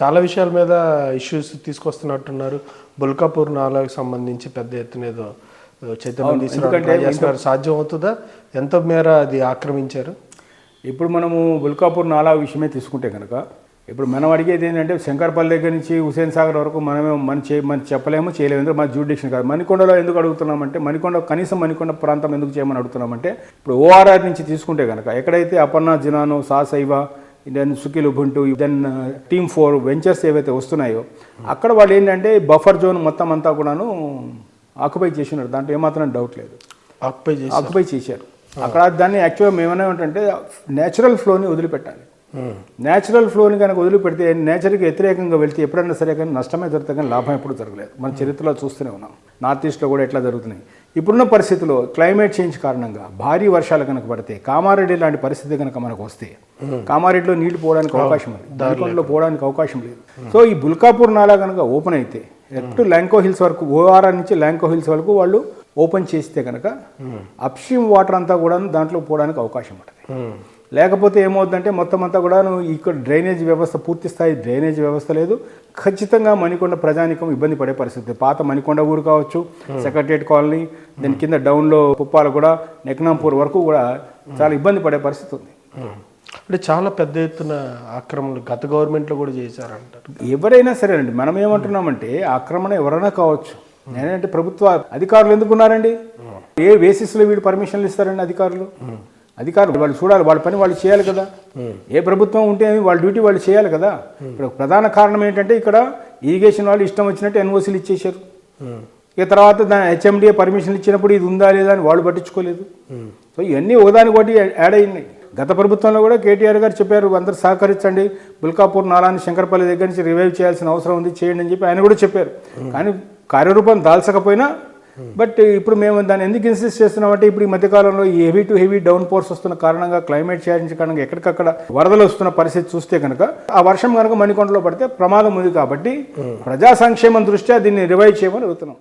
చాలా విషయాల మీద ఇష్యూస్ తీసుకొస్తున్నట్టున్నారు. బుల్కాపూర్ నాలాకు సంబంధించి పెద్ద ఎత్తున ఏదో చైతన్యం తీసుకురావడం సాధ్యం అవుతుందా? ఎంత మేర అది ఆక్రమించారు? ఇప్పుడు మనము బుల్కాపూర్ నాలా విషయమే తీసుకుంటే కనుక ఇప్పుడు మనం అడిగేది ఏంటంటే శంకర్పల్లి దగ్గర నుంచి హుసేన్ సాగర్ వరకు మనమే మన చెప్పలేము, చేయలేము. ఎందుకు మన జ్యూడిక్షన్ కాదు. మణికొండలో ఎందుకు అడుగుతున్నామంటే కనీసం మణికొండ ప్రాంతం ఎందుకు చేయమని అడుగుతున్నామంటే ఇప్పుడు ఓఆర్ఆర్ నుంచి తీసుకుంటే కనుక ఎక్కడైతే అపర్ణ జినానో సాసైవ దెన్ సుఖిల్ ఉబుంటు దెన్ టీమ్ 4 వెంచర్స్ ఏవైతే వస్తున్నాయో అక్కడ వాళ్ళు ఏంటంటే బఫర్ జోన్ మొత్తం అంతా కూడాను ఆక్యుపై చేసినారు. దాంట్లో ఏమాత్రం డౌట్ లేదు, ఆక్యుపై చేశారు. అక్కడ దాన్ని యాక్చువల్గా మేమనే ఏంటంటే నేచురల్ ఫ్లోని వదిలిపెట్టాలి. నేచురల్ ఫ్లోని కనుక వదిలిపెడితే నేచర్కి వ్యతిరేకంగా వెళ్తే ఎప్పుడైనా సరే కానీ నష్టమే జరుగుతుంది, కానీ లాభం ఎప్పుడు జరగలేదు. మన చరిత్రలో చూస్తూనే ఉన్నాం. నార్త్ ఈస్ట్లో కూడా ఎట్లా జరుగుతున్నాయి. ఇప్పుడున్న పరిస్థితుల్లో క్లైమేట్ చేంజ్ కారణంగా భారీ వర్షాలు కనుక పడితే కామారెడ్డి లాంటి పరిస్థితి కనుక మనకు వస్తే కామారెడ్డిలో నీళ్లు పోవడానికి అవకాశం ఉంది, దారిలో పోవడానికి అవకాశం లేదు. సో ఈ బుల్కాపూర్ నాలా కనుక ఓపెన్ అయితే ఎటు ల్యాంకో హిల్స్ వరకు ఓఆర్ఆర్ నుంచి ల్యాంకో హిల్స్ వరకు వాళ్ళు ఓపెన్ చేస్తే కనుక అప్స్ట్రీమ్ వాటర్ అంతా కూడా దాంట్లో పోవడానికి అవకాశం ఉంటుంది. లేకపోతే ఏమవుతుందంటే మొత్తం అంతా కూడా ఇక్కడ డ్రైనేజ్ వ్యవస్థ పూర్తి స్థాయి డ్రైనేజ్ వ్యవస్థ లేదు. ఖచ్చితంగా మణికొండ ప్రజానికం ఇబ్బంది పడే పరిస్థితి. పాత మణికొండ ఊరు కావచ్చు, సెక్రటరియట్ కాలనీ, దాని కింద డౌన్లో పుప్పాల కూడా నెక్నాంపూర్ వరకు కూడా చాలా ఇబ్బంది పడే పరిస్థితి ఉంది. అంటే చాలా పెద్ద ఎత్తున ఆక్రమణలు గత గవర్నమెంట్లో కూడా చేశారంటారు. ఎవరైనా సరేనండి, మనం ఏమంటున్నామంటే ఆక్రమణ ఎవరైనా కావచ్చు. నేనంటే ప్రభుత్వ అధికారులు ఎందుకున్నారండి? ఏ బేసిస్లో వీడు పర్మిషన్లు ఇస్తారండి అధికారులు? వాళ్ళు చూడాలి, వాళ్ళ పని వాళ్ళు చేయాలి కదా. ఏ ప్రభుత్వం ఉంటే వాళ్ళ డ్యూటీ వాళ్ళు చేయాలి కదా. ఇప్పుడు ప్రధాన కారణం ఏంటంటే ఇక్కడ ఇరిగేషన్ వాళ్ళు ఇష్టం వచ్చినట్టు ఎన్ఓసీలు ఇచ్చేశారు. ఇక తర్వాత దాని హెచ్ఎండిఏ పర్మిషన్లు ఇచ్చినప్పుడు ఇది ఉందా లేదా అని వాళ్ళు పట్టించుకోలేదు. సో ఇవన్నీ ఒకదానికొకటి యాడ్ అయినాయి. గత ప్రభుత్వంలో కూడా కేటీఆర్ గారు చెప్పారు, అందరూ సహకరించండి, బుల్కాపూర్ నాలాని శంకర్పల్లి దగ్గర నుంచి రివైవ్ చేయాల్సిన అవసరం ఉంది, చేయండి అని చెప్పి ఆయన కూడా చెప్పారు. కానీ కార్యరూపం దాల్చకపోయినా బట్ ఇప్పుడు మేము దాన్ని ఎందుకు ఇన్సిస్ట్ చేస్తున్నామంటే ఇప్పుడు ఈ మధ్యకాలంలో ఈ heavy to heavy down pores వస్తున్న కారణంగా క్లైమేట్ చేంజ్ కారణంగా ఎక్కడికక్కడ వరదలు వస్తున్న పరిస్థితి చూస్తే కనుక ఆ వర్షం కనుక మణికొండలో పడితే ప్రమాదం ఉంది. కాబట్టి ప్రజా సంక్షేమం దృష్ట్యా దీన్ని రివైవ్ చేయమని అడుగుతున్నాం.